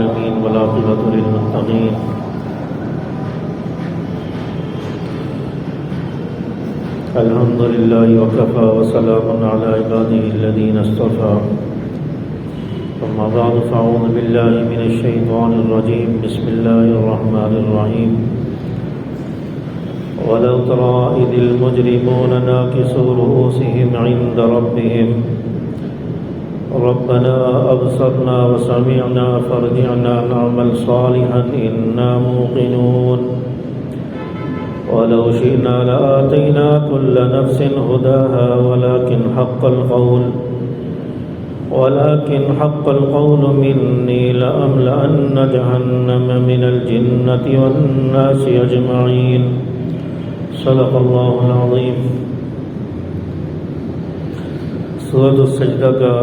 العالمين والعاقبة للمتقين الحمد لله وكفى وسلام على عباده الذين اصطفى أما بعد فأعوذ بالله من الشيطان الرجيم بسم الله الرحمن الرحيم ولو ترى إذ المجرمون ناكسوا رؤوسهم عند ربهم ربنا أبصرنا وسمعنا فارجعنا نعمل صالحا إنا موقنون ولو شئنا لآتينا كل نفس هداها ولكن حق القول مني لأملأن جهنم من الجنة والناس أجمعين صدق الله العظيم۔ سورۃ السجدہ کا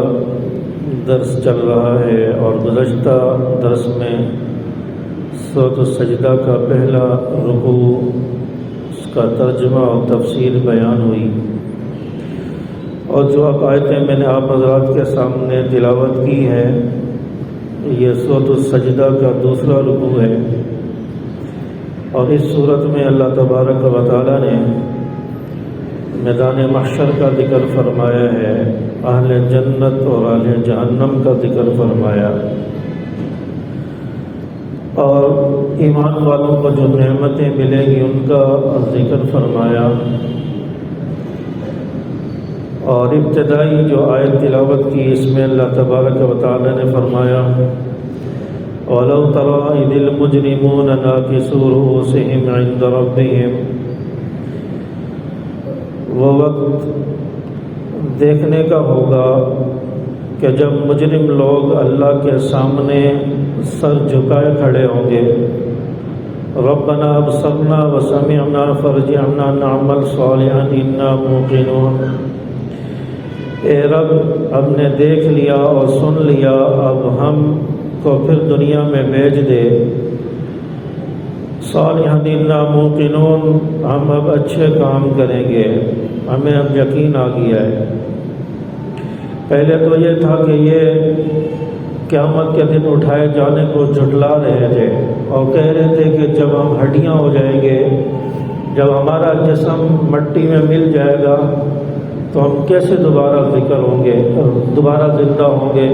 درس چل رہا ہے اور گزشتہ درس میں سورۃ السجدہ کا پہلا رکوع، اس کا ترجمہ اور تفسیر بیان ہوئی، اور جو اب آیتیں میں نے آپ حضرات کے سامنے تلاوت کی ہے یہ سورۃ السجدہ کا دوسرا رکوع ہے، اور اس صورت میں اللہ تبارک و تعالی نے میدان محشر کا ذکر فرمایا ہے، اہل جنت اور اہل جہنم کا ذکر فرمایا، اور ایمان والوں کو جو نعمتیں ملیں گی ان کا ذکر فرمایا، اور ابتدائی جو آیت تلاوت کی اس میں اللہ تبارک و تعالی نے فرمایا وَلَوْ تَرَى إِذِ الْمُجْرِمُونَ نَاكِسُو رُؤُوسِهِمْ عِندَ رَبِّهِمْ، وہ وقت دیکھنے کا ہوگا کہ جب مجرم لوگ اللہ کے سامنے سر جھکائے کھڑے ہوں گے، ربنا ابصرنا وسمعنا فارجعنا نعمل صالحا انا موقنون، اے رب ہم نے دیکھ لیا اور سن لیا، اب ہم کو پھر دنیا میں بھیج دے، صالحا انا موقنون، ہم اب اچھے کام کریں گے، ہمیں اب یقین آ گیا ہے۔ پہلے تو یہ تھا کہ یہ قیامت کے دن اٹھائے جانے کو جھٹلا رہے تھے اور کہہ رہے تھے کہ جب ہم ہڈیاں ہو جائیں گے، جب ہمارا جسم مٹی میں مل جائے گا تو ہم کیسے دوبارہ ذکر ہوں گے، دوبارہ زندہ ہوں گے،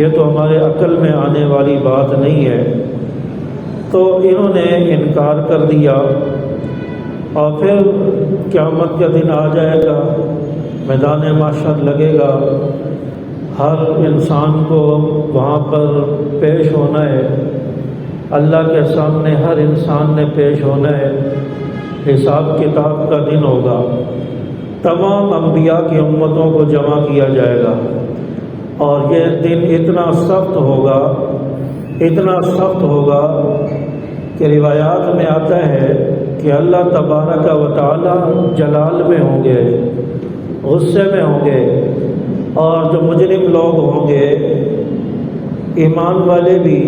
یہ تو ہمارے عقل میں آنے والی بات نہیں ہے۔ تو انہوں نے انکار کر دیا، اور پھر قیامت کا دن آ جائے گا، میدان محشر لگے گا، ہر انسان کو وہاں پر پیش ہونا ہے، اللہ کے سامنے ہر انسان نے پیش ہونا ہے، حساب کتاب کا دن ہوگا، تمام انبیاء کی امتوں کو جمع کیا جائے گا، اور یہ دن اتنا سخت ہوگا کہ روایات میں آتا ہے کہ اللہ تبارک و تعالی جلال میں ہوں گے، غصے میں ہوں گے، اور جو مجرم لوگ ہوں گے، ایمان والے بھی،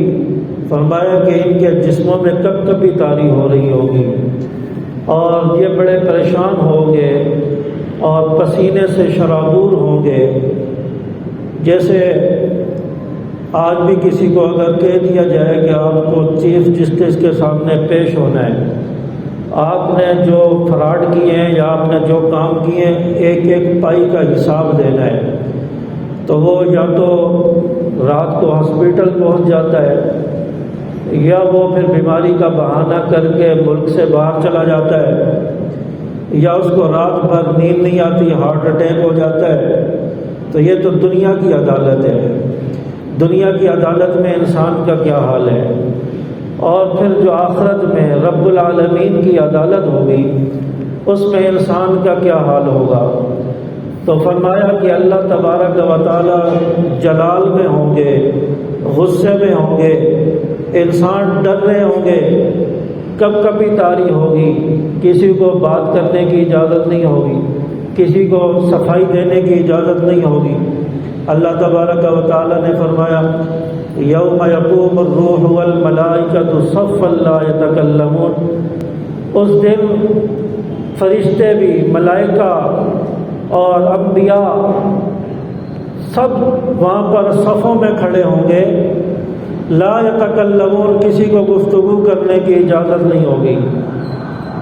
فرمایا کہ ان کے جسموں میں کب کبھی طاری ہو رہی ہوگی، اور یہ بڑے پریشان ہوں گے اور پسینے سے شرابور ہوں گے۔ جیسے آج بھی کسی کو اگر کہہ دیا جائے کہ آپ کو چیف جسٹس کے سامنے پیش ہونا ہے، آپ نے جو فراڈ کیے ہیں یا آپ نے جو کام کیے ہیں ایک ایک پائی کا حساب دینا ہے، تو وہ یا تو رات کو ہاسپٹل پہنچ جاتا ہے، یا وہ پھر بیماری کا بہانہ کر کے ملک سے باہر چلا جاتا ہے، یا اس کو رات بھر نیند نہیں آتی، ہارٹ اٹیک ہو جاتا ہے۔ تو یہ تو دنیا کی عدالت ہے، دنیا کی عدالت میں انسان کا کیا حال ہے، اور پھر جو آخرت میں رب العالمین کی عدالت ہوگی اس میں انسان کا کیا حال ہوگا۔ تو فرمایا کہ اللہ تبارک و تعالی جلال میں ہوں گے، غصے میں ہوں گے، انسان ڈر رہے ہوں گے، کب کبھی طاری ہوگی، کسی کو بات کرنے کی اجازت نہیں ہوگی، کسی کو صفائی دینے کی اجازت نہیں ہوگی۔ اللہ تبارک و تعالی نے فرمایا یوم یقوم الروح والملائکۃ صفا لا یتکلمون، اس دن فرشتے بھی، ملائکہ اور انبیاء سب وہاں پر صفوں میں کھڑے ہوں گے، لا یتکلمون، کسی کو گفتگو کرنے کی اجازت نہیں ہوگی،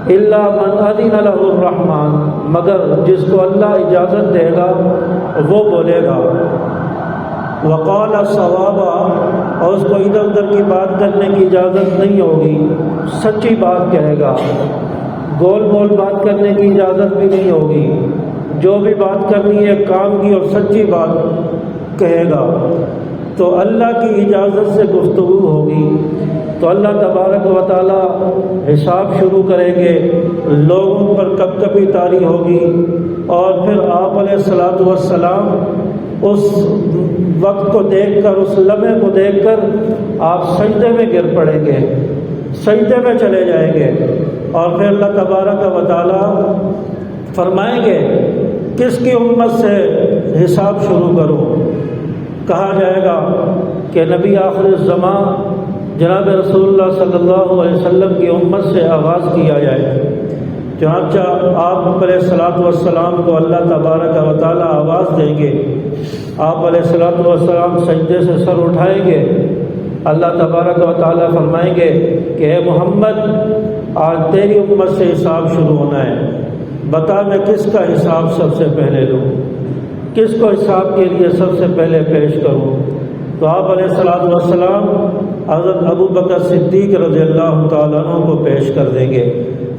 الا من اذن له الرحمن، مگر جس کو اللہ اجازت دے گا وہ بولے گا، وقال صوابا، اور اس کو ادھر ادھر کی بات کرنے کی اجازت نہیں ہوگی، سچی بات کہے گا، گول مول بات کرنے کی اجازت بھی نہیں ہوگی، جو بھی بات کرنی ہے کام کی اور سچی بات کہے گا، تو اللہ کی اجازت سے گفتگو ہوگی، تو اللہ تبارک و تعالی حساب شروع کریں گے، لوگوں پر کب کبھی طاری ہوگی، اور پھر آپ علیہ الصلوۃ والسلام اس وقت کو دیکھ کر، اس لمحے کو دیکھ کر آپ سجدے میں گر پڑیں گے، سجدے میں چلے جائیں گے، اور پھر اللہ تبارک و تعالی فرمائیں گے کس کی امت سے حساب شروع کروں؟ کہا جائے گا کہ نبی آخر الزمان جناب رسول اللہ صلی اللہ علیہ وسلم کی امت سے آغاز کیا جائے، چنانچہ آپ علیہ الصلوۃ والسلام کو اللہ تبارک و تعالی آواز دیں گے، آپ علیہ الصلوۃ والسلام سجدے سے سر اٹھائیں گے، اللہ تبارک و تعالی فرمائیں گے کہ اے محمد، آج تیری امت سے حساب شروع ہونا ہے، بتا میں کس کا حساب سب سے پہلے لوں، کس کو حساب کے لیے سب سے پہلے پیش کروں؟ تو آپ علیہ الصلوۃ والسلام حضرت ابو بکر صدیق رضی اللہ تعالیٰ عنہ کو پیش کر دیں گے،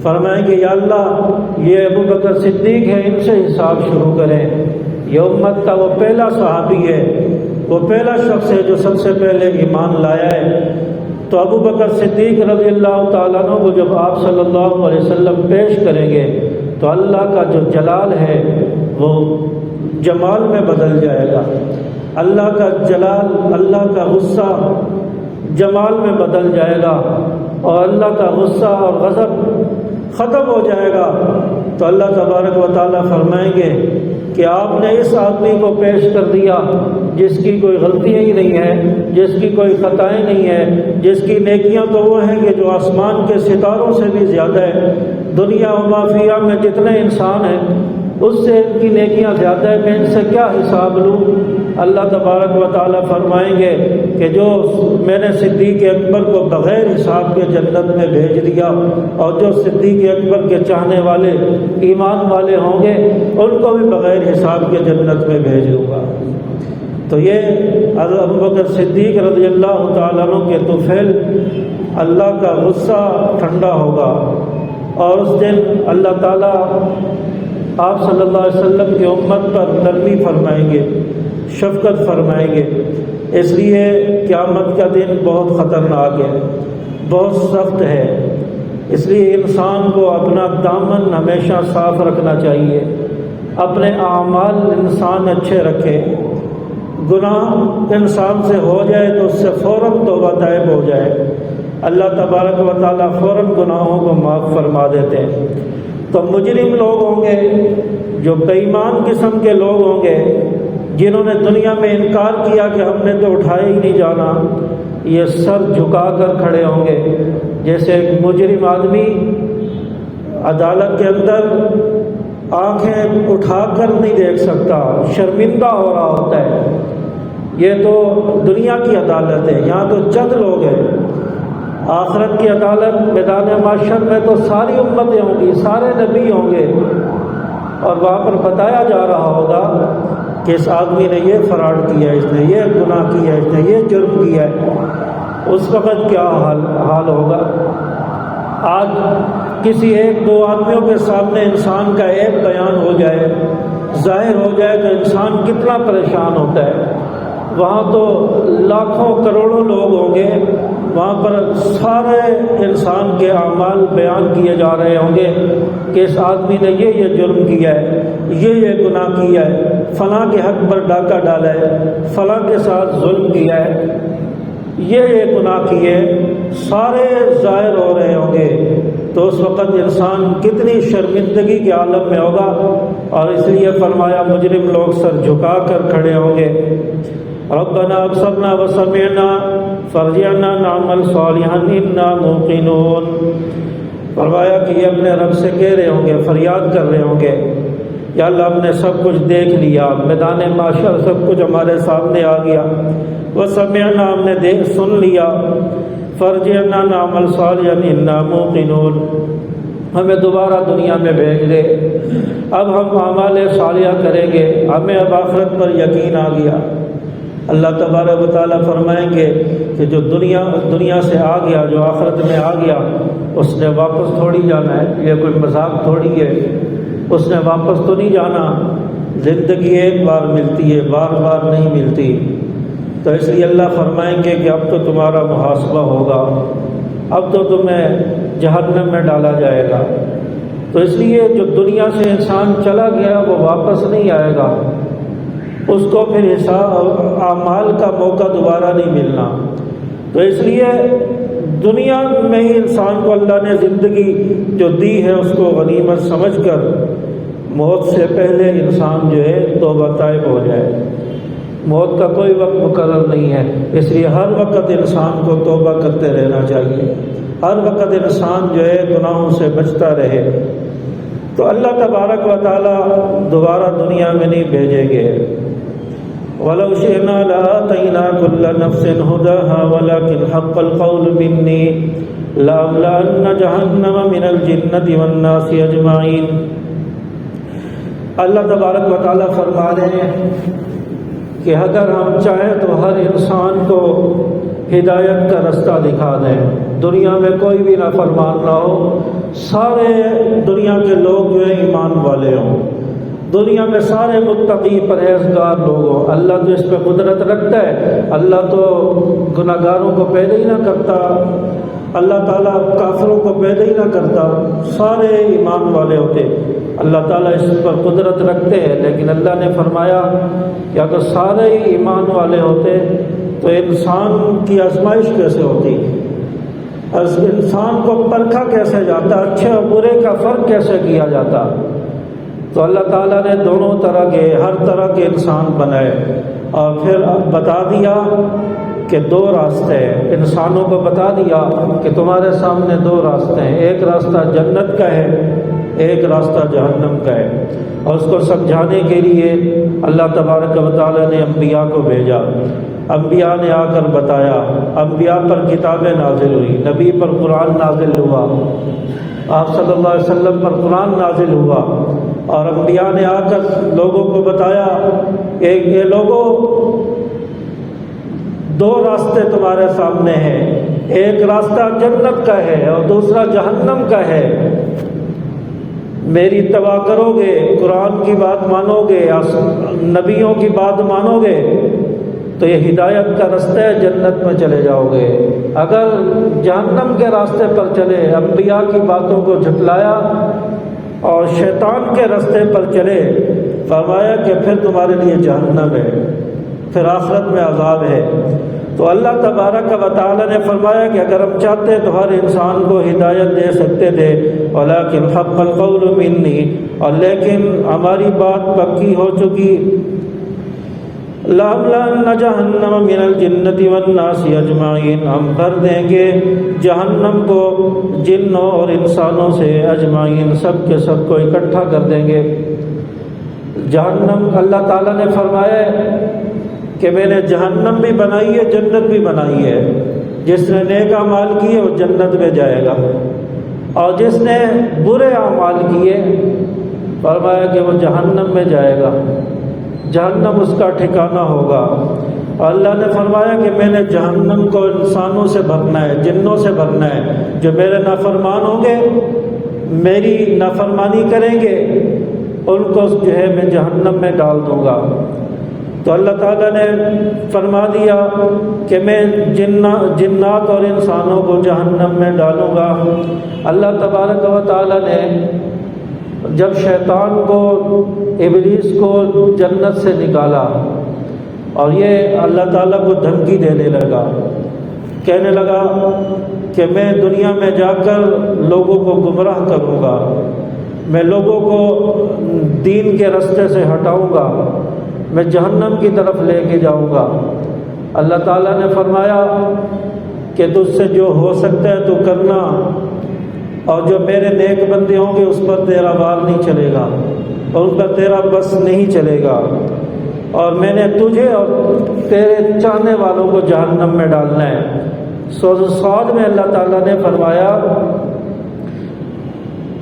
فرمائیں گے یا اللہ یہ ابو بکر صدیق ہے، ان سے حساب شروع کریں، یہ امت کا وہ پہلا صحابی ہے، وہ پہلا شخص ہے جو سب سے پہلے ایمان لایا ہے۔ تو ابو بکر صدیق رضی اللہ تعالیٰ عنہ کو جب آپ صلی اللہ علیہ وسلم پیش کریں گے تو اللہ کا جو جلال ہے وہ جمال میں بدل جائے گا، اللہ کا جلال، اللہ کا غصہ جمال میں بدل جائے گا، اور اللہ کا غصہ اور غضب ختم ہو جائے گا۔ تو اللہ تبارک و تعالیٰ فرمائیں گے کہ آپ نے اس آدمی کو پیش کر دیا جس کی کوئی غلطیاں ہی نہیں ہیں، جس کی کوئی خطائیں نہیں ہیں، جس کی نیکیاں تو وہ ہیں کہ جو آسمان کے ستاروں سے بھی زیادہ ہے، دنیا و ما فیہا میں جتنے انسان ہیں اس سے ان کی نیکیاں زیادہ ہے، میں ان سے کیا حساب لوں؟ اللہ تبارک و تعالیٰ فرمائیں گے کہ جو میں نے صدیق اکبر کو بغیر حساب کے جنت میں بھیج دیا، اور جو صدیق اکبر کے چاہنے والے ایمان والے ہوں گے ان کو بھی بغیر حساب کے جنت میں بھیج دوں گا۔ تو یہ حضرت ابوبکر صدیق رضی اللہ تعالیٰ عنہ کے طفیل اللہ کا غصہ ٹھنڈا ہوگا، اور اس دن اللہ تعالیٰ آپ صلی اللہ علیہ وسلم کی امت پر نرمی فرمائیں گے، شفقت فرمائیں گے، اس لیے قیامت کا دن بہت خطرناک ہے، بہت سخت ہے، اس لیے انسان کو اپنا دامن ہمیشہ صاف رکھنا چاہیے، اپنے اعمال انسان اچھے رکھے، گناہ انسان سے ہو جائے تو اس سے فوراً توبہ طائب ہو جائے، اللہ تبارک و تعالیٰ فوراً گناہوں کو معاف فرما دیتے ہیں۔ تو مجرم لوگ ہوں گے، جو بے ایمان قسم کے لوگ ہوں گے، جنہوں نے دنیا میں انکار کیا کہ ہم نے تو اٹھائے ہی نہیں جانا، یہ سر جھکا کر کھڑے ہوں گے، جیسے ایک مجرم آدمی عدالت کے اندر آنکھیں اٹھا کر نہیں دیکھ سکتا، شرمندہ ہو رہا ہوتا ہے۔ یہ تو دنیا کی عدالت ہے، یہاں تو چند لوگ ہیں۔ آخرت کی عدالت میدان محشر میں تو ساری امتیں ہوں گی، سارے نبی ہوں گے، اور وہاں پر بتایا جا رہا ہوگا کہ اس آدمی نے یہ فراڈ کیا ہے، اس نے یہ گناہ کیا ہے، اس نے یہ جرم کیا ہے۔ اس وقت کیا حال ہوگا؟ آج کسی ایک دو آدمیوں کے سامنے انسان کا ایک بیان ہو جائے، ظاہر ہو جائے تو انسان کتنا پریشان ہوتا ہے۔ وہاں تو لاکھوں کروڑوں لوگ ہوں گے، وہاں پر سارے انسان کے اعمال بیان کیے جا رہے ہوں گے کہ اس آدمی نے یہ جرم کیا ہے، یہ گناہ کیا ہے، فلاں کے حق پر ڈاکہ ڈالا ہے، فلاں کے ساتھ ظلم کیا ہے، یہ گناہ کیے، سارے ظاہر ہو رہے ہوں گے۔ تو اس وقت انسان کتنی شرمندگی کے عالم میں ہوگا، اور اس لیے فرمایا مجرم لوگ سر جھکا کر کھڑے ہوں گے، ربنا ابصرنا وسمعنا فارجعنا نعمل صالحا انا موقنون۔ فرمایا کہ یہ اپنے رب سے کہہ رہے ہوں گے، فریاد کر رہے ہوں گے یا اللہ ہم نے سب کچھ دیکھ لیا، میدان معاشر سب کچھ ہمارے سامنے آ گیا، وسمعنا ہم نے سن لیا، فرجعنا نعمل صالحا انا موقنون، ہمیں دوبارہ دنیا میں بھیج دے، اب ہم اعمال صالحہ کریں گے، ہمیں اب آخرت پر یقین آ گیا۔ اللہ تبارک و تعالیٰ فرمائیں گے کہ جو دنیا سے آ گیا، جو آخرت میں آ گیا، اس نے واپس تھوڑی جانا ہے، یہ کوئی مذاق تھوڑی ہے، اس نے واپس تو نہیں جانا، زندگی ایک بار ملتی ہے، بار بار نہیں ملتی۔ تو اس لیے اللہ فرمائیں گے کہ اب تو تمہارا محاسبہ ہوگا، اب تو تمہیں جہنم میں ڈالا جائے گا۔ تو اس لیے جو دنیا سے انسان چلا گیا وہ واپس نہیں آئے گا، اس کو پھر حساب اعمال کا موقع دوبارہ نہیں ملنا۔ تو اس لیے دنیا میں ہی انسان کو اللہ نے زندگی جو دی ہے اس کو غنیمت سمجھ کر موت سے پہلے انسان جو ہے توبہ طائب ہو جائے۔ موت کا کوئی وقت مقرر نہیں ہے، اس لیے ہر وقت انسان کو توبہ کرتے رہنا چاہیے، ہر وقت انسان جو ہے گناہوں سے بچتا رہے۔ تو اللہ تبارک و تعالیٰ دوبارہ دنیا میں نہیں بھیجیں گے۔ وَلَوْ شِئْنَا لَآتَيْنَا كُلَّ نَفْسٍ هُدَاهَا وَلَكِنْ حَقَّ الْقَوْلُ مِنِّي لَأَمْلَأَنَّ جَهَنَّمَ مِنَ الْجِنَّةِ وَالنَّاسِ أَجْمَعِينَ۔ اللہ تبارک و تعالیٰ فرما رہے ہیں کہ اگر ہم چاہیں تو ہر انسان کو ہدایت کا رستہ دکھا دیں، دنیا میں کوئی بھی نافرمان نہ ہو، سارے دنیا کے لوگ جو ہیں ایمان والے ہوں، دنیا میں سارے متقی پرہیزگار لوگ ہوں۔ اللہ تو اس پہ قدرت رکھتا ہے، اللہ تو گناہ گاروں کو پیدا ہی نہ کرتا، اللہ تعالیٰ کافروں کو پیدا ہی نہ کرتا، سارے ایمان والے ہوتے۔ اللہ تعالیٰ اس پر قدرت رکھتے ہیں، لیکن اللہ نے فرمایا کہ اگر سارے ہی ایمان والے ہوتے تو انسان کی آزمائش کیسے ہوتی، انسان کو پرکھا کیسے جاتا، اچھے اور برے کا فرق کیسے کیا جاتا۔ تو اللہ تعالیٰ نے دونوں طرح کے، ہر طرح کے انسان بنائے اور پھر بتا دیا کہ دو راستے ہیں، انسانوں کو بتا دیا کہ تمہارے سامنے دو راستے ہیں، ایک راستہ جنت کا ہے، ایک راستہ جہنم کا ہے۔ اور اس کو سمجھانے کے لیے اللہ تبارک و تعالیٰ نے انبیاء کو بھیجا، انبیاء نے آ کر بتایا، انبیاء پر کتابیں نازل ہوئی، نبی پر قرآن نازل ہوا، آپ صلی اللہ علیہ وسلم پر قرآن نازل ہوا، اور انبیاء نے آ کر لوگوں کو بتایا کہ یہ لوگوں دو راستے تمہارے سامنے ہیں، ایک راستہ جنت کا ہے اور دوسرا جہنم کا ہے، میری اتباع کرو گے، قرآن کی بات مانو گے، نبیوں کی بات مانو گے تو یہ ہدایت کا رستہ ہے، جنت میں چلے جاؤ گے۔ اگر جہنم کے راستے پر چلے، انبیاء کی باتوں کو جھٹلایا اور شیطان کے راستے پر چلے، فرمایا کہ پھر تمہارے لیے جہنم ہے، پھر آخرت میں عذاب ہے۔ تو اللہ تبارک و تعالیٰ نے فرمایا کہ اگر ہم چاہتے تو ہر انسان کو ہدایت دے سکتے تھے، ولیکن حق القول منی، اور لیکن ہماری بات پکی ہو چکی، لَأَمْلَأَنَّ جَهَنَّمَ مِنَ الْجِنَّةِ وَالنَّاسِ أَجْمَعِينَ، ہم بھر دیں گے جہنم کو جنوں اور انسانوں سے، اجمعین سب کے سب کو اکٹھا کر دیں گے۔ جہنم اللہ تعالیٰ نے فرمایا کہ میں نے جہنم بھی بنائی ہے، جنت بھی بنائی ہے، جس نے نیک اعمال کیے وہ جنت میں جائے گا، اور جس نے برے اعمال کیے فرمایا کہ وہ جہنم میں جائے گا، جہنم اس کا ٹھکانہ ہوگا۔ اور اللہ نے فرمایا کہ میں نے جہنم کو انسانوں سے بھرنا ہے، جنوں سے بھرنا ہے، جو میرے نافرمان ہوں گے، میری نافرمانی کریں گے، ان کو جو ہے میں جہنم میں ڈال دوں گا۔ تو اللہ تعالیٰ نے فرما دیا کہ میں جنات اور انسانوں کو جہنم میں ڈالوں گا۔ اللہ تبارک و تعالیٰ نے جب شیطان کو، ابلیس کو جنت سے نکالا اور یہ اللہ تعالیٰ کو دھمکی دینے لگا، کہنے لگا کہ میں دنیا میں جا کر لوگوں کو گمراہ کروں گا، میں لوگوں کو دین کے راستے سے ہٹاؤں گا، میں جہنم کی طرف لے کے جاؤں گا۔ اللہ تعالیٰ نے فرمایا کہ تجھ سے جو ہو سکتا ہے تو کرنا، اور جو میرے نیک بندے ہوں گے اس پر تیرا وار نہیں چلے گا۔ اور ان کا تیرا بس نہیں چلے گا، اور میں نے تجھے اور تیرے چاہنے والوں کو جہنم میں ڈالنا ہے۔ سورۃ صاد میں اللہ تعالیٰ نے فرمایا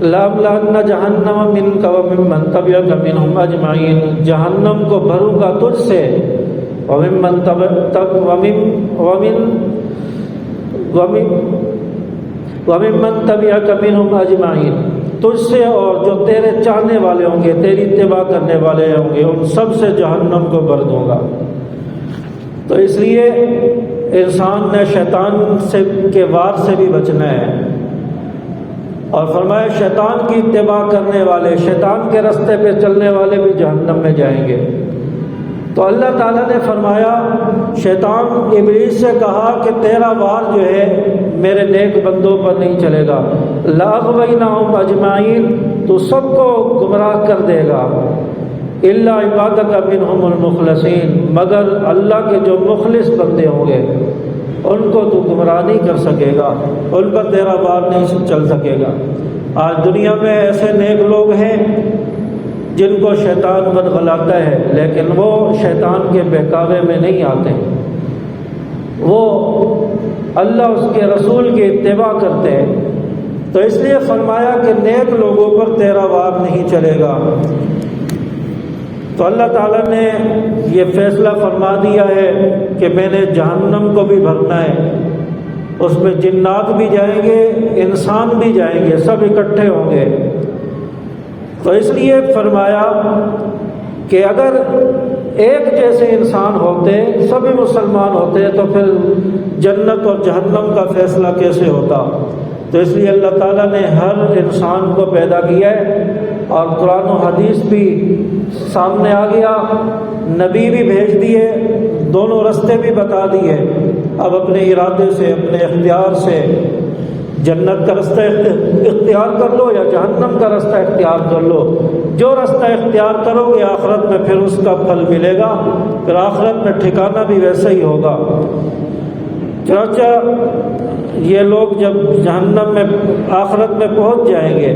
لَأَمْلَأَنَّ جَهَنَّمَ مِنْكَ وَمِمَّنْ تَبِعَكَ مِنْهُمْ أَجْمَعِينَ، جہنم کو بھروں گا تجھ سے، وَمِمَّنْ تَبِعَكَ مِنْهُمْ أَجْمَعِينَ، تجھ سے اور جو تیرے چاہنے والے ہوں گے، تیری اتباع کرنے والے ہوں گے، ان سب سے جہنم کو بھر دوں گا۔ تو اس لیے انسان نے شیطان کے وار سے بھی بچنا ہے، اور فرمایا شیطان کی اتباع کرنے والے، شیطان کے راستے پہ چلنے والے بھی جہنم میں جائیں گے۔ تو اللہ تعالیٰ نے فرمایا شیطان ابلیس سے کہا کہ تیرا وار جو ہے میرے نیک بندوں پر نہیں چلے گا، لَأَغْوَيْنَهُمْ أَجْمَعِينَ، تو سب کو گمراہ کر دے گا، إِلَّا عِبَادَكَ مِنْهُمُ الْمُخْلَصِينَ، مگر اللہ کے جو مخلص بندے ہوں گے ان کو تو گمراہ نہیں کر سکے گا، ان پر تیرا وار نہیں چل سکے گا۔ آج دنیا میں ایسے نیک لوگ ہیں جن کو شیطان بدغلاتا ہے، لیکن وہ شیطان کے بہکاوے میں نہیں آتے، وہ اللہ اس کے رسول کی اتباع کرتے ہیں۔ تو اس لیے فرمایا کہ نیک لوگوں پر تیرا وار نہیں چلے گا۔ تو اللہ تعالیٰ نے یہ فیصلہ فرما دیا ہے کہ میں نے جہنم کو بھی بھرنا ہے، اس میں جنات بھی جائیں گے، انسان بھی جائیں گے، سب اکٹھے ہوں گے۔ تو اس لیے فرمایا کہ اگر ایک جیسے انسان ہوتے، سبھی مسلمان ہوتے، تو پھر جنت اور جہنم کا فیصلہ کیسے ہوتا؟ تو اس لیے اللہ تعالیٰ نے ہر انسان کو پیدا کیا ہے، اور قرآن و حدیث بھی سامنے آ گیا، نبی بھی بھیج دیے، دونوں راستے بھی بتا دیے۔ اب اپنے ارادے سے، اپنے اختیار سے جنت کا راستہ اختیار کر لو یا جہنم کا راستہ اختیار کر لو، جو راستہ اختیار کرو گے آخرت میں پھر اس کا پھل ملے گا، پھر آخرت میں ٹھکانہ بھی ویسا ہی ہوگا۔ چنانچہ یہ لوگ جب جہنم میں آخرت میں پہنچ جائیں گے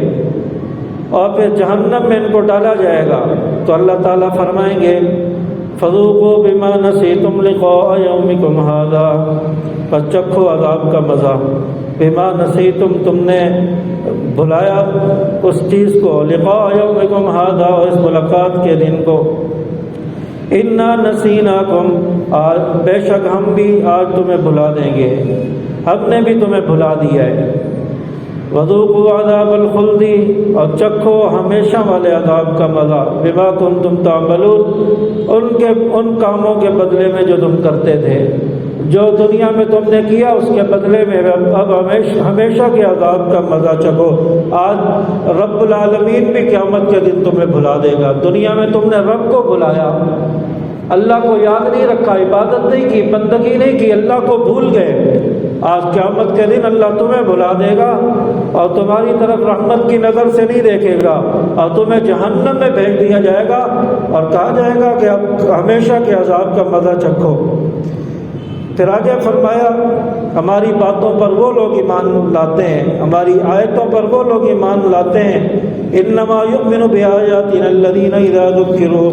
اور پھر جہنم میں ان کو ڈالا جائے گا، تو اللہ تعالیٰ فرمائیں گے فَذُوقُوا بِمَا نَسِيتُمْ لِقَاءَ يَوْمِكُمْ هَذَا، پس چکھو عذاب کا مزہ، بِمَا نَسِيتُمْ، تم نے بھلایا اس چیز کو، لِقَاءَ يَوْمِكُمْ هَذَا، اور اس ملاقات کے دن کو، اِنَّا نَسِينَاكُمْ، آج بے شک ہم بھی آج تمہیں بھلا دیں گے، ہم نے بھی تمہیں بھلا دیا ہے۔ وَذُوقُوا عَذَابَ الْخُلْدِ، اور چکھو ہمیشہ والے عذاب کا مزہ، بِمَا كُنْتُمْ تَعْمَلُونَ، ان کاموں کے بدلے میں جو تم کرتے تھے، جو دنیا میں تم نے کیا اس کے بدلے میں اب ہمیشہ کے عذاب کا مزہ چکھو۔ آج رب العالمین بھی قیامت کے دن تمہیں بھلا دے گا۔ دنیا میں تم نے رب کو بھلایا، اللہ کو یاد نہیں رکھا، عبادت نہیں کی، بندگی نہیں کی، اللہ کو بھول گئے، آج قیامت کے دن اللہ تمہیں بھلا دے گا اور تمہاری طرف رحمت کی نظر سے نہیں دیکھے گا، اور تمہیں جہنم میں بھیج دیا جائے گا اور کہا جائے گا کہ اب ہمیشہ کے عذاب کا مزہ چکھو۔ پھر آگے فرمایا ہماری باتوں پر وہ لوگ ایمان لاتے ہیں، ہماری آیتوں پر وہ لوگ ایمان لاتے ہیں، انما یؤمن بآیاتنا الذین اذا ذکروا،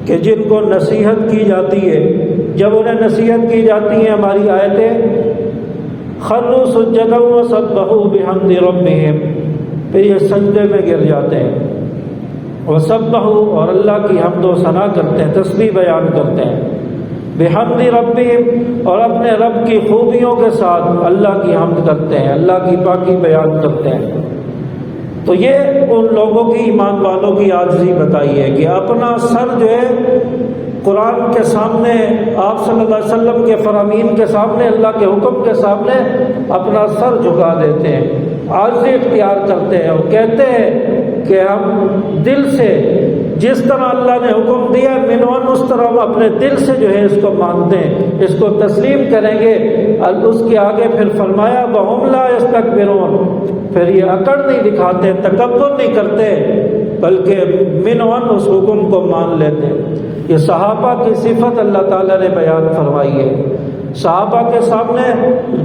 کہ جن کو نصیحت کی جاتی ہے، جب انہیں نصیحت کی جاتی ہیں ہماری آیتیں، خروا سجدا وسبحوا بحمد ربہم، پھر یہ سجدے میں گر جاتے ہیں، وسبحوا، اور اللہ کی حمد و ثنا کرتے ہیں، تسبیح بیان کرتے ہیں، بحمد ربہم، اور اپنے رب کی خوبیوں کے ساتھ اللہ کی حمد کرتے ہیں، اللہ کی پاکی بیان کرتے ہیں۔ تو یہ ان لوگوں کی، ایمان والوں کی عاجزی بتائی ہے کہ اپنا سر جو ہے قرآن کے سامنے، آپ صلی اللہ علیہ وسلم کے فرامین کے سامنے، اللہ کے حکم کے سامنے اپنا سر جھکا دیتے ہیں، عاجزی اختیار کرتے ہیں، اور کہتے ہیں کہ ہم دل سے جس طرح اللہ نے حکم دیا منون، اس طرح ہم اپنے دل سے جو ہے اس کو مانتے ہیں، اس کو تسلیم کریں گے۔ اس کے آگے پھر فرمایا وَهُمْ لَا يَسْتَكْبِرُونَ، پھر یہ اکڑ نہیں دکھاتے، تکبر نہیں کرتے، بلکہ منون اس حکم کو مان لیتے۔ یہ صحابہ کی صفت اللہ تعالیٰ نے بیان فرمائی ہے۔ صحابہ کے سامنے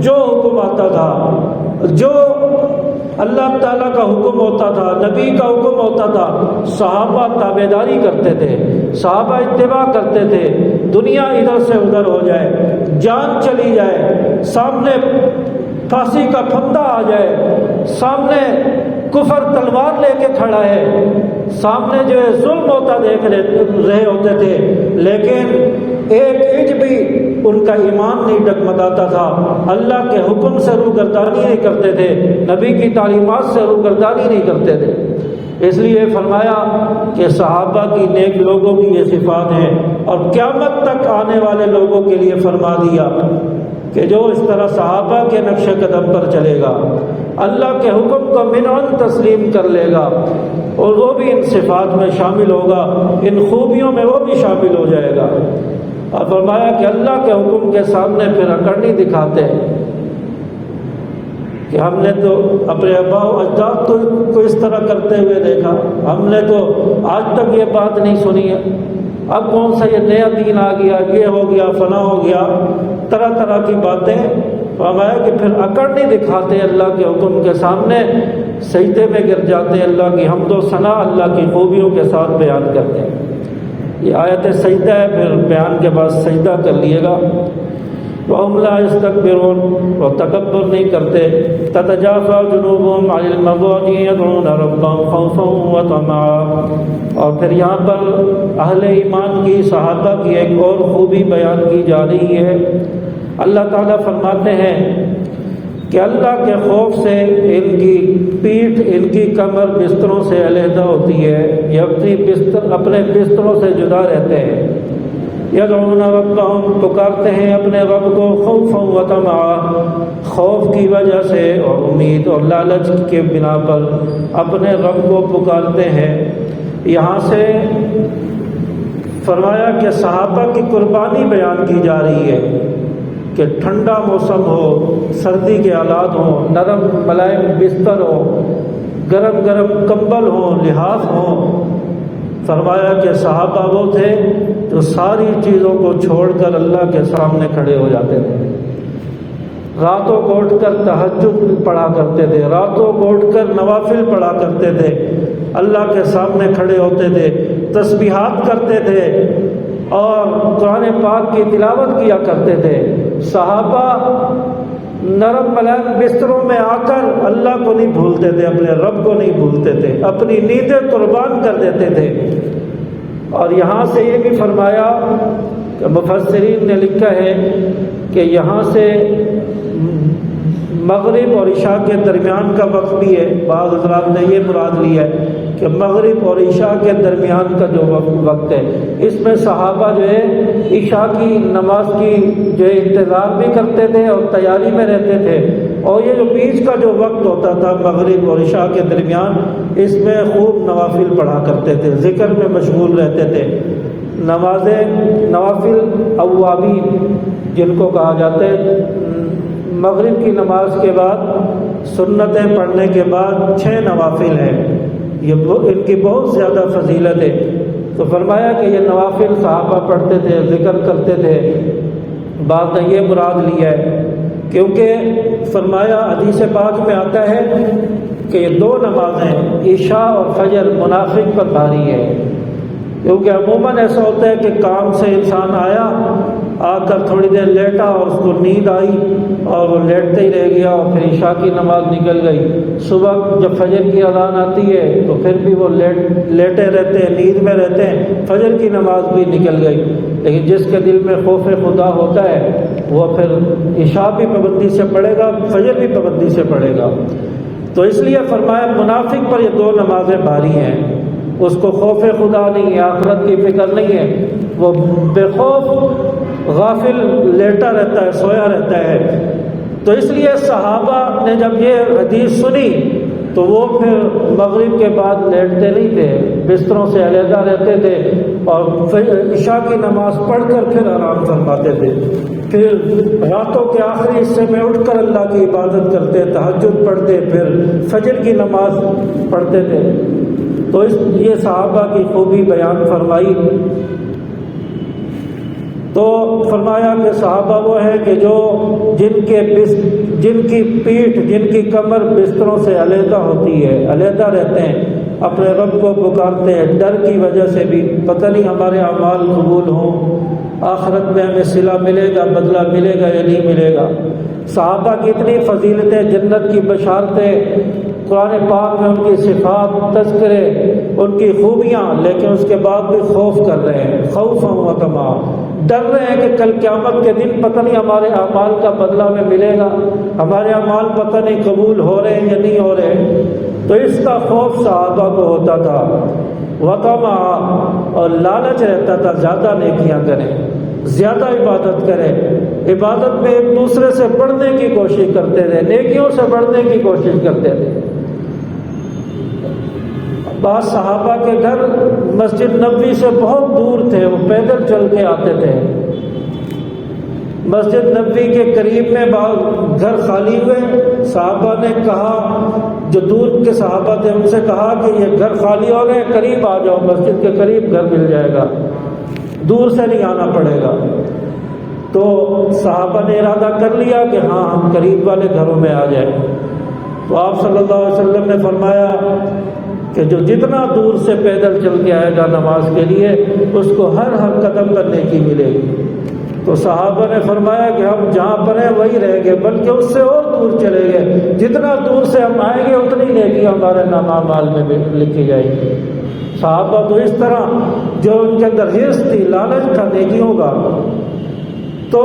جو حکم آتا تھا، جو اللہ تعالیٰ کا حکم ہوتا تھا، نبی کا حکم ہوتا تھا، صحابہ تابعداری کرتے تھے، صحابہ اتباع کرتے تھے۔ دنیا ادھر سے ادھر ہو جائے، جان چلی جائے، سامنے پھانسی کا پھندا آ جائے، سامنے کفر تلوار لے کے کھڑا ہے، سامنے جو ہے ظلم ہوتا دیکھ رہے ہوتے تھے، لیکن ایک انچ بھی ان کا ایمان نہیں ڈگمگاتا تھا، اللہ کے حکم سے روگردانی نہیں کرتے تھے، نبی کی تعلیمات سے روگردانی نہیں کرتے تھے۔ اس لیے فرمایا کہ صحابہ کی نیک لوگوں کی یہ صفات ہیں، اور قیامت تک آنے والے لوگوں کے لیے فرما دیا کہ جو اس طرح صحابہ کے نقش قدم پر چلے گا، اللہ کے حکم کو منعن تسلیم کر لے گا، اور وہ بھی ان صفات میں شامل ہوگا، ان خوبیوں میں وہ بھی شامل ہو جائے گا۔ اور فرمایا کہ اللہ کے حکم کے سامنے پھر اکڑ نہیں دکھاتے کہ ہم نے تو اپنے آباء و اجداد کو اس طرح کرتے ہوئے دیکھا، ہم نے تو آج تک یہ بات نہیں سنی ہے، اب کون سا یہ نیا دین آ گیا، یہ ہو گیا، فلاں ہو گیا، طرح طرح کی باتیں۔ فرمایا کہ پھر اکڑ نہیں دکھاتے اللہ کے حکم کے سامنے، سجدے میں گر جاتے، اللہ کی حمد و ثنا، اللہ کی خوبیوں کے ساتھ بیان کرتے ہیں۔ یہ آیت سجدہ ہے، پھر بیان کے بعد سجدہ کر لیے گا۔ وَهُمْ لَا يَسْتَكْبِرُونَ، وہ تکبر نہیں کرتے۔ تَتَجَافَىٰ جُنُوبُهُمْ عَنِ الْمَضَاجِعِ يَدْعُونَ رَبَّهُمْ خَوْفًا وَطَمَعًا۔ اور پھر یہاں پر اہل ایمان کی، صحابہ کی ایک اور خوبی بیان کی جا رہی ہے۔ اللہ تعالیٰ فرماتے ہیں کہ اللہ کے خوف سے ان کی پیٹھ، ان کی کمر بستروں سے علیحدہ ہوتی ہے، یہ اپنے بستروں سے جدا رہتے ہیں۔ یدعون ربهم، پکارتے ہیں اپنے رب کو، خوفا و طمعا، خوف کی وجہ سے اور امید اور لالچ کے بنا پر اپنے رب کو پکارتے ہیں۔ یہاں سے فرمایا کہ صحابہ کی قربانی بیان کی جا رہی ہے کہ ٹھنڈا موسم ہو، سردی کے حالات ہوں، نرم ملائم بستر ہو، گرم گرم کمبل ہوں، لحاف ہوں۔ فرمایا کہ صحابہ وہ تھے جو ساری چیزوں کو چھوڑ کر اللہ کے سامنے کھڑے ہو جاتے تھے، راتوں کو اٹھ کر تہجد پڑھا کرتے تھے، راتوں کو اٹھ کر نوافل پڑھا کرتے تھے، اللہ کے سامنے کھڑے ہوتے تھے، تسبیحات کرتے تھے اور قرآن پاک کی تلاوت کیا کرتے تھے۔ صحابہ نرم ملائم بستروں میں آ کر اللہ کو نہیں بھولتے تھے، اپنے رب کو نہیں بھولتے تھے، اپنی نیندیں قربان کر دیتے تھے۔ اور یہاں سے یہ بھی فرمایا کہ مفسرین نے لکھا ہے کہ یہاں سے مغرب اور عشاء کے درمیان کا وقت بھی ہے، بعض حضرات نے یہ مراد لیا ہے کہ مغرب اور عشاء کے درمیان کا جو وقت ہے، اس میں صحابہ جو ہے عشاء کی نماز کی جو ہے انتظار بھی کرتے تھے اور تیاری میں رہتے تھے، اور یہ جو بیچ کا جو وقت ہوتا تھا مغرب اور عشاء کے درمیان، اس میں خوب نوافل پڑھا کرتے تھے، ذکر میں مشغول رہتے تھے۔ نوافل اوابین جن کو کہا جاتا ہے، مغرب کی نماز کے بعد سنتیں پڑھنے کے بعد 6 نوافل ہیں، ان کی بہت زیادہ فضیلت ہے۔ تو فرمایا کہ یہ نوافل صحابہ پڑھتے تھے، ذکر کرتے تھے۔ بعض نے یہ مراد لیا ہے کیونکہ فرمایا حدیث پاک میں آتا ہے کہ یہ 2 نمازیں عشاء اور فجر منافق پر بھاری ہے، کیونکہ عموماً ایسا ہوتا ہے کہ کام سے انسان آیا، آ کر تھوڑی دیر لیٹا اور اس کو نیند آئی اور وہ لیٹتے ہی رہ گیا، اور پھر عشاء کی نماز نکل گئی۔ صبح جب فجر کی اذان آتی ہے تو پھر بھی وہ لیٹے رہتے ہیں، نیند میں رہتے ہیں، فجر کی نماز بھی نکل گئی۔ لیکن جس کے دل میں خوف خدا ہوتا ہے وہ پھر عشاء بھی پابندی سے پڑھے گا، فجر بھی پابندی سے پڑھے گا۔ تو اس لیے فرمایا منافق پر یہ 2 نمازیں بھاری ہیں، اس کو خوف خدا نہیں ہے، آخرت کی فکر نہیں ہے، وہ بے خوف غافل لیٹا رہتا ہے، سویا رہتا ہے۔ تو اس لیے صحابہ نے جب یہ حدیث سنی تو وہ پھر مغرب کے بعد لیٹتے نہیں تھے، بستروں سے علیحدہ رہتے تھے اور عشاء کی نماز پڑھ کر پھر آرام فرماتے تھے، پھر راتوں کے آخری حصے میں اٹھ کر اللہ کی عبادت کرتے، تہجد پڑھتے، پھر فجر کی نماز پڑھتے تھے۔ تو یہ صحابہ کی خوبی بیان فرمائی۔ تو فرمایا کہ صحابہ وہ ہیں کہ جو جن کی پیٹھ، جن کی کمر بستروں سے علیحدہ ہوتی ہے، علیحدہ رہتے ہیں، اپنے رب کو پکارتے ہیں ڈر کی وجہ سے بھی، پتہ نہیں ہمارے اعمال قبول ہوں، آخرت میں ہمیں صلہ ملے گا، بدلہ ملے گا یا نہیں ملے گا۔ صحابہ کی اتنی فضیلتیں، جنت کی بشارتیں، قرآن پاک میں ان کی صفات، تذکرے، ان کی خوبیاں، لیکن اس کے بعد بھی خوف کر رہے ہیں، خوفا و طمعا، ڈر رہے ہیں کہ کل قیامت کے دن پتہ نہیں ہمارے اعمال کا بدلہ ہمیں ملے گا، ہمارے اعمال پتہ نہیں قبول ہو رہے ہیں یا نہیں ہو رہے۔ تو اس کا خوف صحابہ کو ہوتا تھا، وطمعا، اور لالچ رہتا تھا زیادہ نیکیاں کریں، زیادہ عبادت کریں، عبادت میں ایک دوسرے سے بڑھنے کی کوشش کرتے تھے، نیکیوں سے بڑھنے کی کوشش کرتے تھے۔ بعض صحابہ کے گھر مسجد نبوی سے بہت دور تھے، وہ پیدل چل کے آتے تھے۔ مسجد نبوی کے قریب میں گھر خالی ہوئے، صحابہ نے کہا، جو دور کے صحابہ تھے ان سے کہا کہ یہ گھر خالی ہو گئے، قریب آ جاؤ، مسجد کے قریب گھر مل جائے گا، دور سے نہیں آنا پڑے گا۔ تو صحابہ نے ارادہ کر لیا کہ ہاں ہم قریب والے گھروں میں آ جائیں۔ تو آپ صلی اللہ علیہ وسلم نے فرمایا کہ جو جتنا دور سے پیدل چل کے آئے گا نماز کے لیے، اس کو ہر قدم پر نیکی ملے گی۔ تو صحابہ نے فرمایا کہ ہم جہاں پر ہیں وہی رہیں گے، بلکہ اس سے اور دور چلے گئے، جتنا دور سے ہم آئیں گے اتنی نیکی ہمارے نام اعمال میں لکھی جائے گی۔ صحابہ تو اس طرح، جو ان کے اندر حرص تھی، لالچ تھا نیکیوں کا۔ تو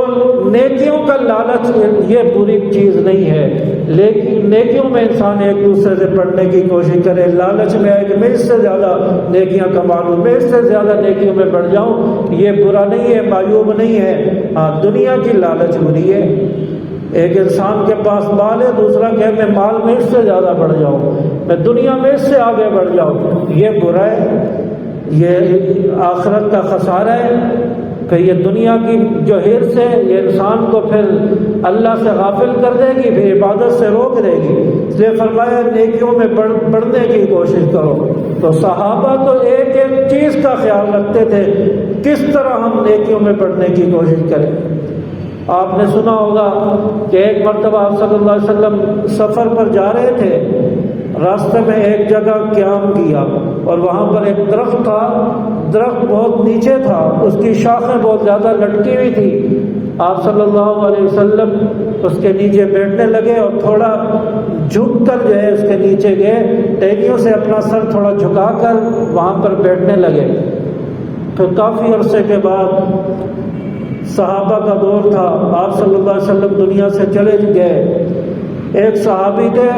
نیکیوں کا لالچ یہ بری چیز نہیں ہے، لیکن نیکیوں میں انسان ایک دوسرے سے پڑھنے کی کوشش کرے، لالچ میں آئے کہ میں اس سے زیادہ نیکیاں کما لوں، میں اس سے زیادہ نیکیوں میں بڑھ جاؤں، یہ برا نہیں ہے، معیوب نہیں ہے۔ ہاں، دنیا کی لالچ بری ہے۔ ایک انسان کے پاس مال ہے، دوسرا کہ میں مال میں اس سے زیادہ بڑھ جاؤں، میں دنیا میں اس سے آگے بڑھ جاؤں، یہ برا ہے، یہ آخرت کا خسارہ ہے۔ کہ یہ دنیا کی جو حرص ہے، یہ انسان کو پھر اللہ سے غافل کر دے گی، پھر عبادت سے روک دے گی۔ اس لیے فرمایا نیکیوں میں بڑھنے کی کوشش کرو۔ تو صحابہ تو ایک ایک چیز کا خیال رکھتے تھے، کس طرح ہم نیکیوں میں بڑھنے کی کوشش کریں۔ آپ نے سنا ہوگا کہ ایک مرتبہ آپ صلی اللہ علیہ وسلم سفر پر جا رہے تھے، راستے میں ایک جگہ قیام کیا، اور وہاں پر ایک درخت تھا، درخت بہت نیچے تھا، اس کی شاخیں بہت زیادہ لٹکی ہوئی تھی۔ آپ صلی اللہ علیہ وسلم اس کے نیچے بیٹھنے لگے اور تھوڑا جھک کر جو ہے اس کے نیچے گئے، ٹہنیوں سے اپنا سر تھوڑا جھکا کر وہاں پر بیٹھنے لگے۔ پھر کافی عرصے کے بعد صحابہ کا دور تھا، آپ صلی اللہ علیہ وسلم دنیا سے چلے گئے۔ ایک صحابی تھے،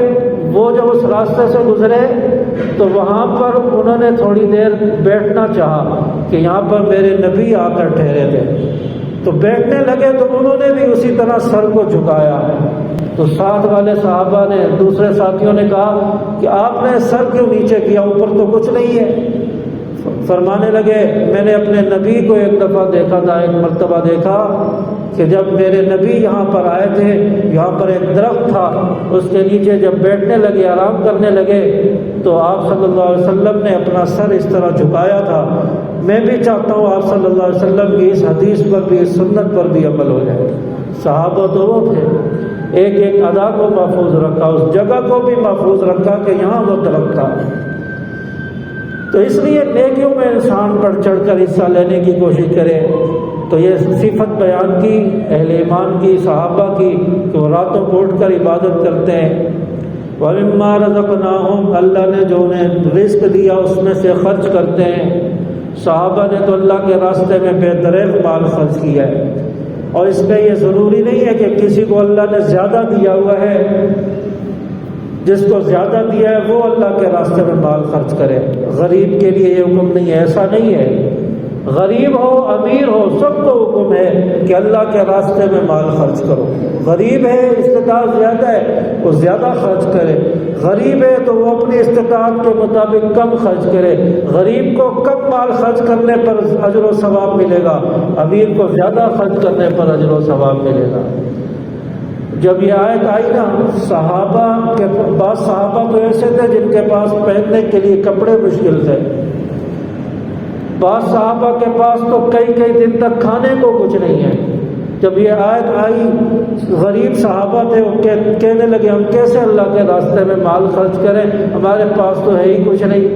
وہ جب اس راستے سے گزرے تو وہاں پر انہوں نے تھوڑی دیر بیٹھنا چاہا کہ یہاں پر میرے نبی آ کر ٹھہرے تھے، تو بیٹھنے لگے تو انہوں نے بھی اسی طرح سر کو جھکایا۔ تو ساتھ والے صحابہ نے، دوسرے ساتھیوں نے کہا کہ آپ نے سر کیوں نیچے کیا، اوپر تو کچھ نہیں ہے۔ فرمانے لگے میں نے اپنے نبی کو ایک دفعہ دیکھا تھا، ایک مرتبہ دیکھا کہ جب میرے نبی یہاں پر آئے تھے، یہاں پر ایک درخت تھا، اس کے نیچے جب بیٹھنے لگے، آرام کرنے لگے، تو آپ صلی اللہ علیہ وسلم نے اپنا سر اس طرح جھکایا تھا۔ میں بھی چاہتا ہوں آپ صلی اللہ علیہ وسلم کی اس حدیث پر بھی، اس سنت پر بھی عمل ہو جائے۔ صحابہ تو وہ تھے، ایک ایک ادا کو محفوظ رکھا، اس جگہ کو بھی محفوظ رکھا کہ یہاں وہ درخت تھا۔ تو اس لیے نیکیوں میں انسان بڑھ چڑھ کر حصہ لینے کی کوشش کرے۔ تو یہ صفت بیان کی اہل ایمان کی، صحابہ کی، کہ وہ راتوں کو اٹھ کر عبادت کرتے ہیں۔ وَمِمَّا رَزَقْنَاهُمْ، اللہ نے جو انہیں رزق دیا اس میں سے خرچ کرتے ہیں۔ صحابہ نے تو اللہ کے راستے میں بے دریغ مال خرچ کیا ہے، اور اس میں یہ ضروری نہیں ہے کہ کسی کو اللہ نے زیادہ دیا ہوا ہے، جس کو زیادہ دیا ہے وہ اللہ کے راستے میں مال خرچ کرے۔ غریب کے لیے یہ حکم نہیں ہے، ایسا نہیں ہے۔ غریب ہو امیر ہو سب کو حکم ہے کہ اللہ کے راستے میں مال خرچ کرو۔ غریب ہے، استطاعت زیادہ ہے، وہ زیادہ خرچ کرے۔ غریب ہے تو وہ اپنی استطاعت کے مطابق کم خرچ کرے۔ غریب کو کم مال خرچ کرنے پر اجر و ثواب ملے گا، امیر کو زیادہ خرچ کرنے پر اجر و ثواب ملے گا۔ جب یہ آیت آئی نا، صحابہ کے بعض صحابہ تو ایسے تھے جن کے پاس پہننے کے لیے کپڑے مشکل تھے، بعض صحابہ کے پاس تو کئی کئی دن تک کھانے کو کچھ نہیں ہے۔ جب یہ آیت آئی، غریب صحابہ تھے، وہ کہنے لگے ہم کیسے اللہ کے راستے میں مال خرچ کریں، ہمارے پاس تو ہے ہی کچھ نہیں۔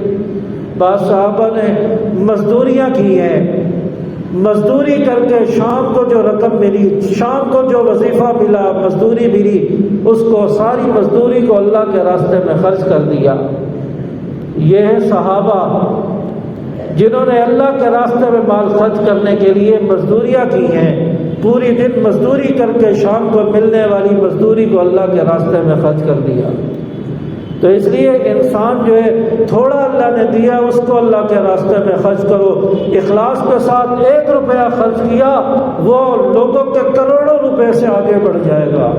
بعض صحابہ نے مزدوریاں کی ہیں، مزدوری کر کے شام کو جو رقم ملی، شام کو جو وظیفہ ملا، مزدوری ملی، اس کو ساری مزدوری کو اللہ کے راستے میں خرچ کر دیا۔ یہ ہے صحابہ جنہوں نے اللہ کے راستے میں مال خرچ کرنے کے لیے مزدوریاں کی ہیں، پوری دن مزدوری کر کے شام کو ملنے والی مزدوری کو اللہ کے راستے میں خرچ کر دیا۔ تو اس لیے انسان جو ہے تھوڑا اللہ نے دیا اس کو اللہ کے راستے میں خرچ کرو۔ اخلاص کے ساتھ 1 روپیہ خرچ کیا، وہ لوگوں کے کروڑوں روپے سے آگے بڑھ جائے گا۔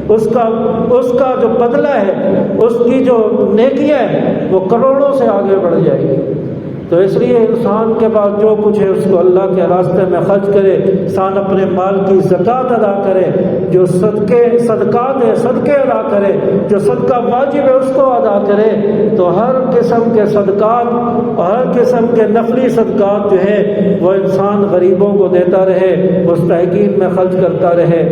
اس کا جو بدلہ ہے، اس کی جو نیکیاں ہیں، وہ کروڑوں سے آگے بڑھ جائے گی۔ تو اس لیے انسان کے پاس جو کچھ ہے اس کو اللہ کے راستے میں خرچ کرے، انسان اپنے مال کی زکوٰۃ ادا کرے، جو صدقات ہے صدقے ادا کرے، جو صدقہ واجب ہے اس کو ادا کرے۔ تو ہر قسم کے صدقات اور ہر قسم کے نفلی صدقات جو ہے وہ انسان غریبوں کو دیتا رہے، مستحقین میں خرچ کرتا رہے۔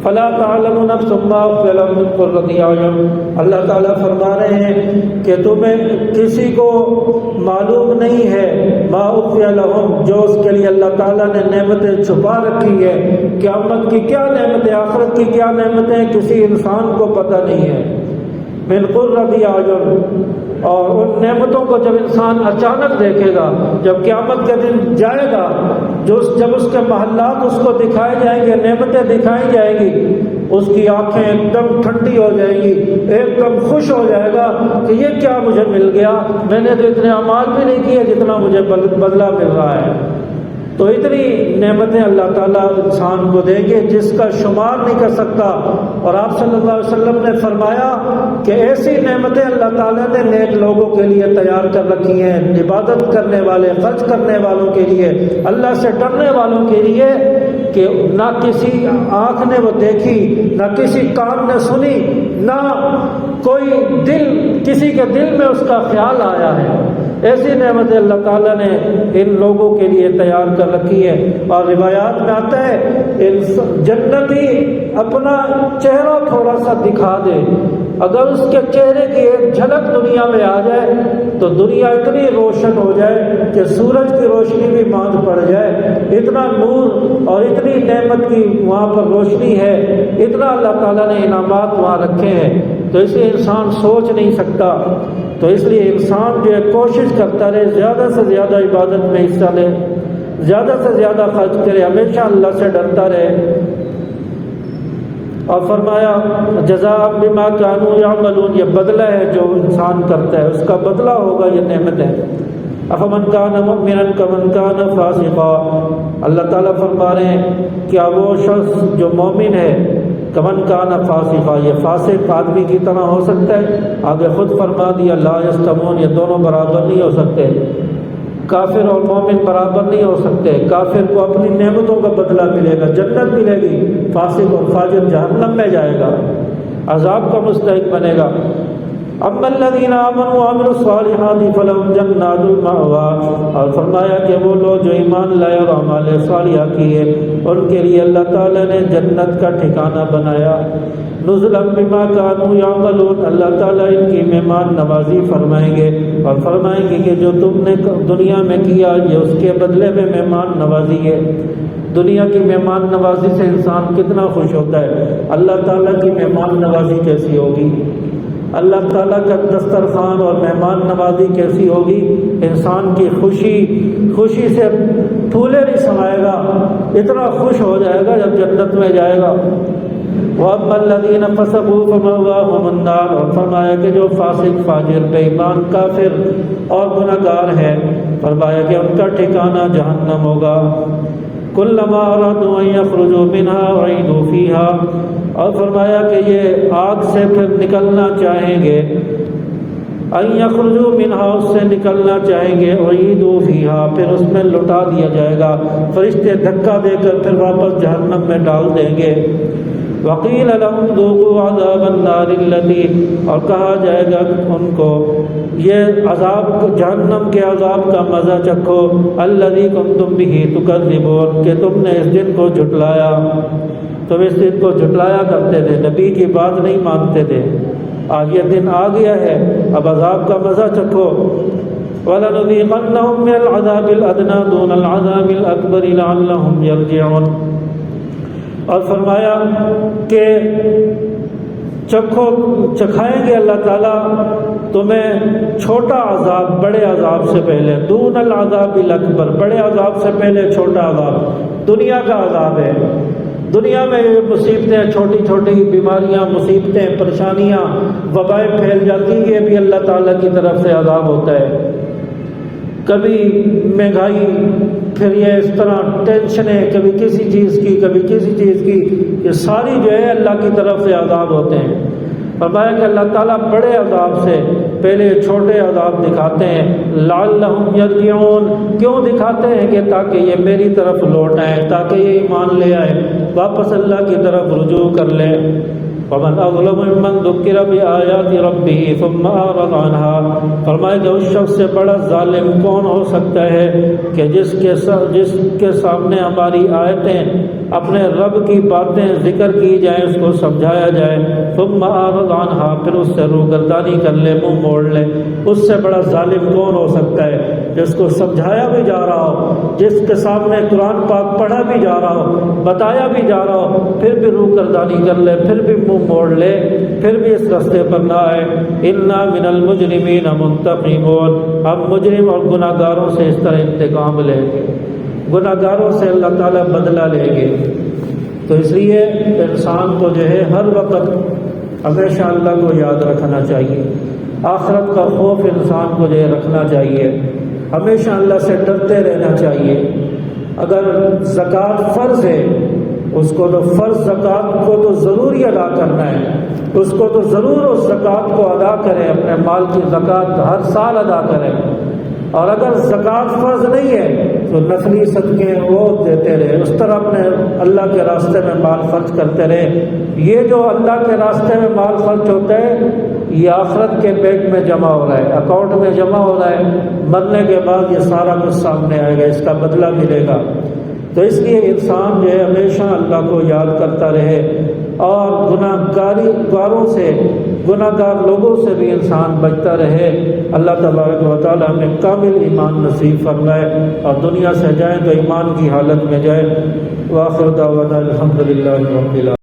فلا تعلم نفس ما اخفي لهم من قرة اعين، اللہ تعالیٰ فرما رہے ہیں کہ تمہیں کسی کو معلوم نہیں ہے ما اخفي لهم، جو اس کے لیے اللہ تعالیٰ نے نعمتیں چھپا رکھی ہے۔ قیامت کی کیا نعمتیں، آخرت کی کیا نعمتیں کسی انسان کو پتہ نہیں ہے۔ من قرة اعین، اور ان نعمتوں کو جب انسان اچانک دیکھے گا، جب قیامت کے دن جائے گا، جب اس کے محلات اس کو دکھائے جائیں گے، نعمتیں دکھائی جائیں گی، اس کی آنکھیں ایک دم ٹھنڈی ہو جائیں گی، ایک دم خوش ہو جائے گا کہ یہ کیا مجھے مل گیا، میں نے تو اتنے اعمال بھی نہیں کیے جتنا مجھے بدلہ مل رہا ہے۔ تو اتنی نعمتیں اللہ تعالیٰ انسان کو دیں گے جس کا شمار نہیں کر سکتا۔ اور آپ صلی اللہ علیہ وسلم نے فرمایا کہ ایسی نعمتیں اللہ تعالیٰ نے نیک لوگوں کے لیے تیار کر رکھی ہیں، عبادت کرنے والے، خرچ کرنے والوں کے لیے، اللہ سے ڈرنے والوں کے لیے، کہ نہ کسی آنکھ نے وہ دیکھی، نہ کسی کان نے سنی، نہ کوئی کسی کے دل میں اس کا خیال آیا ہے۔ ایسی نعمتیں اللہ تعالیٰ نے ان لوگوں کے لیے تیار کر رکھی ہے۔ اور روایات میں آتا ہے جنتی اپنا چہرہ تھوڑا سا دکھا دے، اگر اس کے چہرے کی ایک جھلک دنیا میں آ جائے تو دنیا اتنی روشن ہو جائے کہ سورج کی روشنی بھی ماند پڑ جائے، اتنا نور اور اتنی نعمت کی وہاں پر روشنی ہے، اتنا اللہ تعالیٰ نے انعامات وہاں رکھے ہیں۔ تو اسے انسان سوچ نہیں سکتا۔ تو اس لیے انسان جو ہے کوشش کرتا رہے، زیادہ سے زیادہ عبادت میں حصہ لے، زیادہ سے زیادہ خرچ کرے، ہمیشہ اللہ سے ڈرتا رہے۔ اور فرمایا جزاء بما كانوا يعملون، یہ بدلہ ہے جو انسان کرتا ہے، اس کا بدلہ ہوگا یہ نعمتیں۔ افمن كان مؤمنا كمن كان فاسقا، اللہ تعالیٰ فرما رہے ہیں کیا وہ شخص جو مومن ہے، کمن کان فاسقا، یہ فاسق آدمی کی طرح ہو سکتا ہے؟ آگے خود فرما دیا لا یستوون، یہ دونوں برابر نہیں ہو سکتے، کافر اور مومن برابر نہیں ہو سکتے۔ کافر کو اپنی نعمتوں کا بدلہ ملے گا، جنت ملے گی، فاسق اور فاجر جہنم میں جائے گا، عذاب کا مستحق بنے گا۔ اما الذین آمنوا وعملوا الصالحات فلهم جنات المأوى، اور فرمایا کہ وہ لوگ جو ایمان لائے اور اعمال صالحہ کیے ان کے لیے اللہ تعالیٰ نے جنت کا ٹھکانہ بنایا۔ نزلا بما كانوا يعملون، اللہ تعالیٰ ان کی مہمان نوازی فرمائیں گے اور فرمائیں گے کہ جو تم نے دنیا میں کیا یہ اس کے بدلے میں مہمان نوازی ہے۔ دنیا کی مہمان نوازی سے انسان کتنا خوش ہوتا ہے، اللہ تعالیٰ کی مہمان نوازی کیسی ہوگی، اللہ تعالیٰ کا دسترخوان اور مہمان نوازی کیسی ہوگی، انسان کی خوشی سے پھولے نہیں سمائے گا، اتنا خوش ہو جائے گا جب جنت میں جائے گا۔ وَأَمَّا الَّذِينَ فَسَقُوا فَمَأْوَاهُمُ النَّارُ، اور فرمایا کہ جو فاسق، فاجر، بے ایمان، کافر اور گنہگار ہیں، فرمایا کہ ان کا ٹھکانہ جہنم ہوگا۔ كُلَّمَا أَرَادُوا أَن يَخْرُجُوا مِنْهَا أُعِيدُوا فِيهَا، اور فرمایا کہ یہ آگ سے پھر نکلنا چاہیں گے، ان یخرجوا منہا، اس سے نکلنا چاہیں گے، اعیدوا فیہا، پھر اس میں لٹا دیا جائے گا، فرشتے دھکا دے کر پھر واپس جہنم میں ڈال دیں گے۔ وقیل لهم ذوقوا عذاب النار التي، اور کہا جائے گا ان کو یہ عذاب جہنم کے عذاب کا مزہ چکھو، الذی کنتم به تکذبون، کہ تم نے اس دن کو جھٹلایا، تم اس دن کو جھٹلایا کرتے تھے، نبی کی بات نہیں مانتے تھے، آج یہ دن آ گیا ہے، اب عذاب کا مزہ چکھو۔ وَلَنُذِيقَنَّهُم مِّنَ الْعَذَابِ الْأَدْنَىٰ دُونَ الْعَذَابِ الْأَكْبَرِ لَعَلَّهُمْ يَرْجِعُونَ، اور فرمایا کہ چکھائیں گے اللہ تعالیٰ تمہیں چھوٹا عذاب بڑے عذاب سے پہلے، دون العذاب الاکبر، بڑے عذاب سے پہلے چھوٹا عذاب، دنیا کا عذاب ہے۔ دنیا میں یہ مصیبتیں، چھوٹی چھوٹی بیماریاں، مصیبتیں، پریشانیاں، وبائیں پھیل جاتی، یہ بھی اللہ تعالیٰ کی طرف سے عذاب ہوتا ہے۔ کبھی مہنگائی، پھر یہ اس طرح ٹینشنیں، کبھی کسی چیز کی کبھی کسی چیز کی، یہ ساری جو ہے اللہ کی طرف سے عذاب ہوتے ہیں۔ فرمایا کہ اللہ تعالیٰ بڑے عذاب سے پہلے چھوٹے عذاب دکھاتے ہیں، لعلہم یرجعون، کیوں دکھاتے ہیں؟ کہ تاکہ یہ میری طرف لوٹ آئیں، تاکہ یہ ایمان لے آئے، واپس اللہ کی طرف رجوع کر لیں۔ ومن اظلم ممن ذکر بآیات ربہ ثم اعرض عنہا، فرمایا کہ اس شخص سے بڑا ظالم کون ہو سکتا ہے کہ جس کے سامنے ہماری آیتیں، اپنے رب کی باتیں ذکر کی جائیں، اس کو سمجھایا جائے، ثم اعرض عنہا، پھر اس سے روگردانی کر لے، منہ موڑ لے، اس سے بڑا ظالم کون ہو سکتا ہے؟ جس کو سمجھایا بھی جا رہا ہو، جس کے سامنے قرآن پاک پڑھا بھی جا رہا ہو، بتایا بھی جا رہا ہو، پھر بھی روگردانی کر لے، پھر بھی منہ موڑ لے، پھر بھی اس راستے پر نہ آئے۔ انا من المجرمین منتقمون، ہم مجرم اور گناہ گاروں سے اس طرح انتقام لیں گے، گناہ گاروں سے اللہ تعالیٰ بدلہ لیں گے۔ تو اس لیے انسان کو جو ہے ہر وقت ہمیشہ اللہ کو یاد رکھنا چاہیے، آخرت کا خوف انسان کو جو ہے رکھنا چاہیے، ہمیشہ اللہ سے ڈرتے رہنا چاہیے۔ اگر زکوٰۃ فرض ہے، اس کو تو فرض زکوٰۃ کو تو ضرور ہی ادا کرنا ہے، اس کو تو ضرور اس زکوٰۃ کو ادا کریں، اپنے مال کی زکوٰۃ ہر سال ادا کریں۔ اور اگر زکوٰۃ فرض نہیں ہے تو نفلی صدقے وہ دیتے رہے، اس طرح اپنے اللہ کے راستے میں مال خرچ کرتے رہے۔ یہ جو اللہ کے راستے میں مال خرچ ہوتا ہے، یہ آخرت کے بینک میں جمع ہو رہا ہے، اکاؤنٹ میں جمع ہو رہا ہے، مرنے کے بعد یہ سارا کچھ سامنے آئے گا، اس کا بدلہ ملے گا۔ تو اس لیے انسان جو ہے ہمیشہ اللہ کو یاد کرتا رہے، اور گناہگاروں سے، گناہ گار لوگوں سے بھی انسان بچتا رہے۔ اللہ تبارک و تعالی ہمیں کامل ایمان نصیب فرمائے، اور دنیا سے جائیں تو ایمان کی حالت میں جائیں۔ وآخر دعوانا الحمدللہ رب العالمین۔